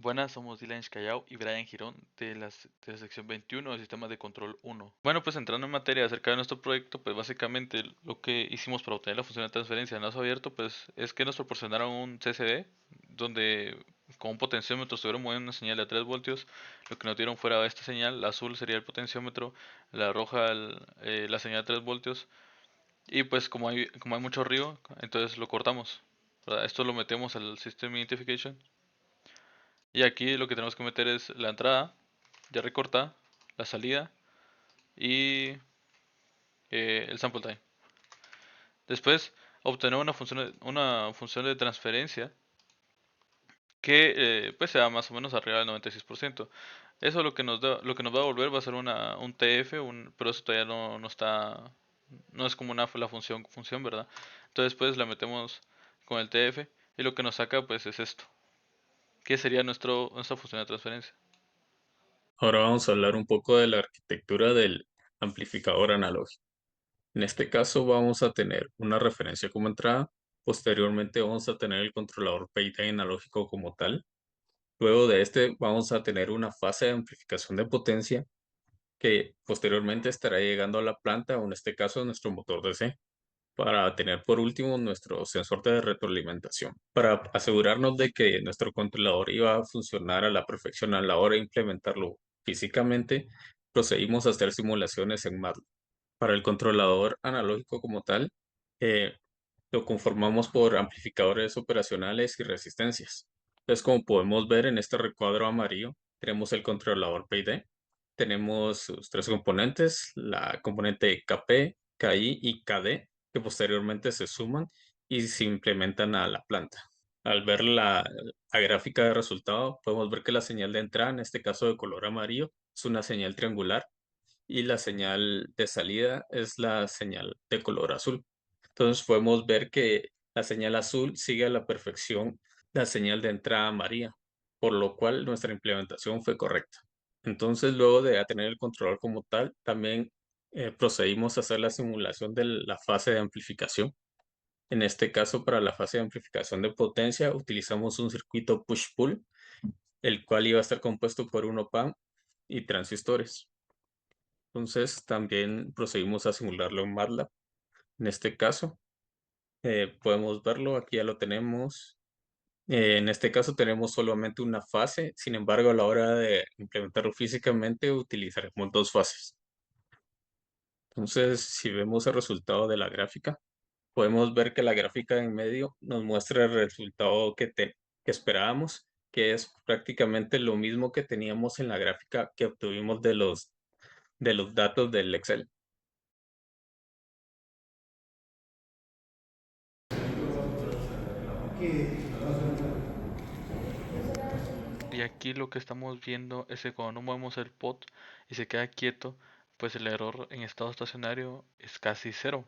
Buenas, somos Dylan Callao y Brian Girón de la sección 21 del sistema de control 1. Bueno, pues entrando en materia acerca de nuestro proyecto, pues básicamente lo que hicimos para obtener la función de transferencia en lazo abierto, pues es que nos proporcionaron un CCD donde con un potenciómetro estuvieron moviendo una señal de 3 voltios. Lo que nos dieron fuera esta señal, la azul sería el potenciómetro, la roja la señal de 3 voltios. Y pues como hay mucho ruido, entonces lo cortamos, ¿verdad? Esto lo metemos al System Identification y aquí lo que tenemos que meter es la entrada, ya recortada, la salida y el sample time. Después, obtener una función de transferencia que pues sea más o menos arriba del 96%. Eso lo que nos va a devolver va a ser un TF, pero eso todavía no está, no es como la función, ¿verdad? Entonces pues la metemos con el TF y lo que nos saca pues es esto, que sería nuestra función de transferencia. Ahora vamos a hablar un poco de la arquitectura del amplificador analógico. En este caso vamos a tener una referencia como entrada. Posteriormente vamos a tener el controlador PID analógico como tal. Luego de este vamos a tener una fase de amplificación de potencia que posteriormente estará llegando a la planta, o en este caso nuestro motor DC, para tener por último nuestro sensor de retroalimentación. Para asegurarnos de que nuestro controlador iba a funcionar a la perfección a la hora de implementarlo físicamente, procedimos a hacer simulaciones en MATLAB. Para el controlador analógico como tal, eh, lo conformamos por amplificadores operacionales y resistencias. Entonces, como podemos ver en este recuadro amarillo, tenemos el controlador PID, tenemos sus tres componentes, la componente KP, KI y KD, que posteriormente se suman y se implementan a la planta. Al ver la gráfica de resultado, podemos ver que la señal de entrada, en este caso de color amarillo, es una señal triangular y la señal de salida es la señal de color azul. Entonces podemos ver que la señal azul sigue a la perfección la señal de entrada amarilla, por lo cual nuestra implementación fue correcta. Entonces, luego de tener el controlador como tal, también procedimos a hacer la simulación de la fase de amplificación. En este caso, para la fase de amplificación de potencia, utilizamos un circuito push-pull, el cual iba a estar compuesto por un op-amp y transistores. Entonces, también procedimos a simularlo en MATLAB. En este caso, podemos verlo, aquí ya lo tenemos. En este caso tenemos solamente una fase, sin embargo, a la hora de implementarlo físicamente utilizaremos dos fases. Entonces, si vemos el resultado de la gráfica, podemos ver que la gráfica en medio nos muestra el resultado que esperábamos, que es prácticamente lo mismo que teníamos en la gráfica que obtuvimos de los datos del Excel. Y aquí lo que estamos viendo es que cuando no movemos el pot y se queda quieto, pues el error en estado estacionario es casi cero.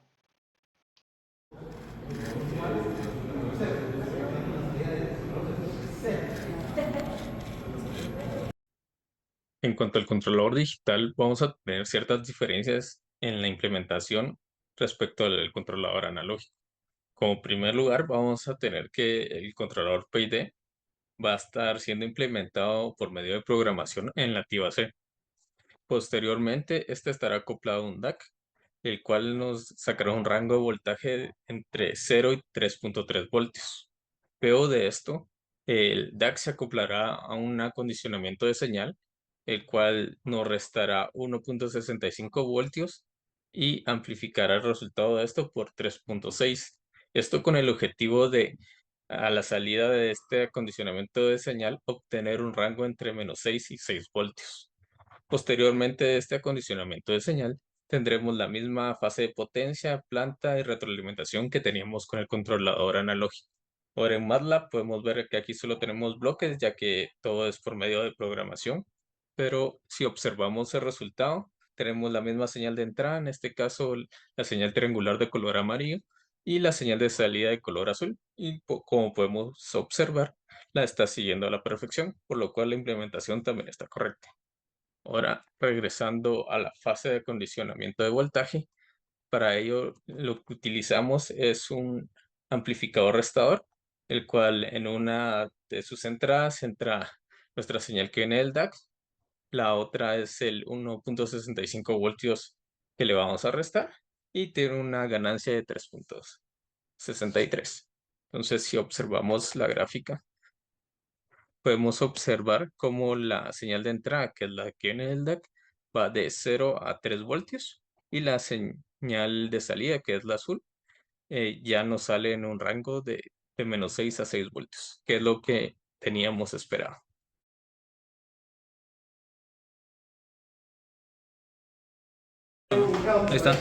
En cuanto al controlador digital, vamos a tener ciertas diferencias en la implementación respecto al controlador analógico. Como primer lugar, vamos a tener que el controlador PID va a estar siendo implementado por medio de programación en nativa C. Posteriormente, este estará acoplado a un DAC, el cual nos sacará un rango de voltaje entre 0 y 3.3 voltios. Luego de esto, el DAC se acoplará a un acondicionamiento de señal, el cual nos restará 1.65 voltios y amplificará el resultado de esto por 3.6. Esto con el objetivo de, a la salida de este acondicionamiento de señal, obtener un rango entre -6 y 6 voltios. Posteriormente de este acondicionamiento de señal, tendremos la misma fase de potencia, planta y retroalimentación que teníamos con el controlador analógico. Ahora en MATLAB podemos ver que aquí solo tenemos bloques, ya que todo es por medio de programación, pero si observamos el resultado, tenemos la misma señal de entrada, en este caso la señal triangular de color amarillo y la señal de salida de color azul. Y como podemos observar, la está siguiendo a la perfección, por lo cual la implementación también está correcta. Ahora, regresando a la fase de acondicionamiento de voltaje, para ello lo que utilizamos es un amplificador restador, el cual en una de sus entradas entra nuestra señal que viene del DAC. La otra es el 1.65 voltios que le vamos a restar y tiene una ganancia de 3.63. Entonces, si observamos la gráfica, podemos observar cómo la señal de entrada, que es la que viene del DAC, va de 0 a 3 voltios y la señal de salida, que es la azul, ya nos sale en un rango de menos 6 a 6 voltios, que es lo que teníamos esperado. Ahí está.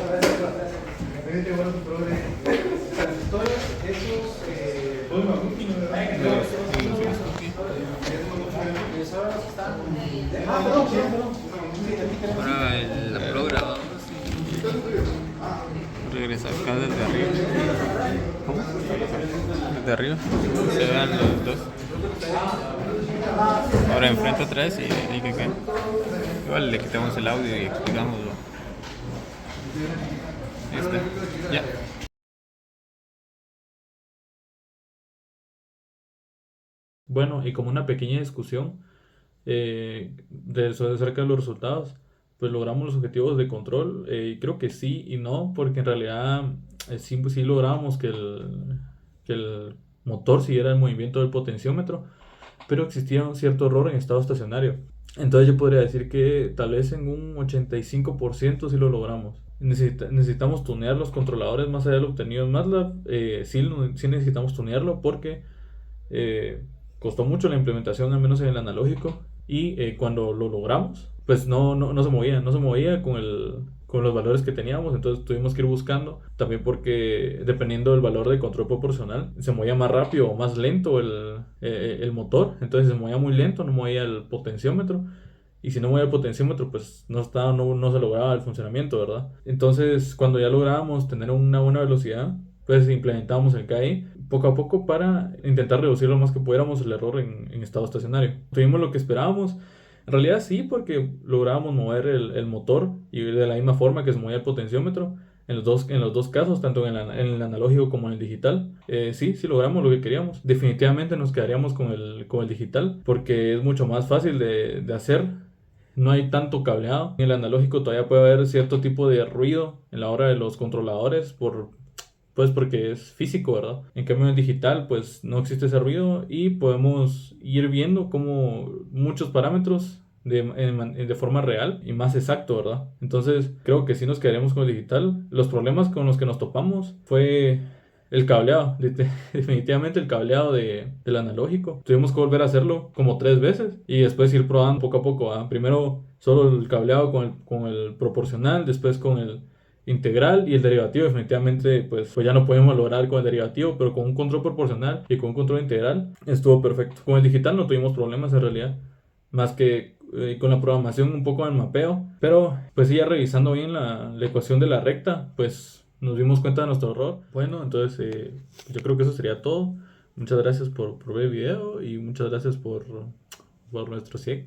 Ahora la programa regresa acá desde arriba. ¿Cómo? Desde arriba se vean los dos. Ahora enfrente otra vez y que qué. Igual le quitamos el audio y explicámoslo. Ahí está. Ya. Bueno, y como una pequeña discusión acerca de los resultados, pues logramos los objetivos de control. Y creo que sí y no, porque en realidad sí logramos que el motor siguiera el movimiento del potenciómetro, pero existía un cierto error en estado estacionario. Entonces yo podría decir que tal vez en un 85% sí lo logramos. Necesitamos tunear los controladores más allá de lo obtenido en MATLAB. Sí necesitamos tunearlo porque eh, costó mucho la implementación, al menos en el analógico, y cuando lo logramos, pues no se movía con los valores que teníamos, entonces tuvimos que ir buscando, también porque dependiendo del valor de control proporcional, se movía más rápido o más lento el motor, entonces si se movía muy lento, no movía el potenciómetro, y si no movía el potenciómetro, pues no se lograba el funcionamiento, ¿verdad? Entonces, cuando ya lográbamos tener una buena velocidad, pues implementábamos el KI poco a poco para intentar reducir lo más que pudiéramos el error en estado estacionario. Tuvimos lo que esperábamos. En realidad sí, porque lográbamos mover el motor y de la misma forma que se movía el potenciómetro. En los dos casos, tanto en el analógico como en el digital, sí logramos lo que queríamos. Definitivamente nos quedaríamos con el digital porque es mucho más fácil de hacer. No hay tanto cableado. En el analógico todavía puede haber cierto tipo de ruido en la hora de los controladores pues porque es físico, ¿verdad? En cambio en el digital pues no existe ese ruido y podemos ir viendo como muchos parámetros de forma real y más exacto, ¿verdad? Entonces creo que sí nos quedaremos con el digital. Los problemas con los que nos topamos fue el cableado, definitivamente el cableado del analógico. Tuvimos que volver a hacerlo como 3 veces y después ir probando poco a poco, ¿verdad? Primero solo el cableado con el proporcional, después con el integral y el derivativo. Definitivamente pues ya no podemos lograr con el derivativo, pero con un control proporcional y con un control integral estuvo perfecto. Con el digital no tuvimos problemas en realidad, más que con la programación un poco en mapeo, pero pues sí, ya revisando bien la ecuación de la recta, pues nos dimos cuenta de nuestro error. Bueno, entonces yo creo que eso sería todo. Muchas gracias por ver el video y muchas gracias por nuestro CIEC.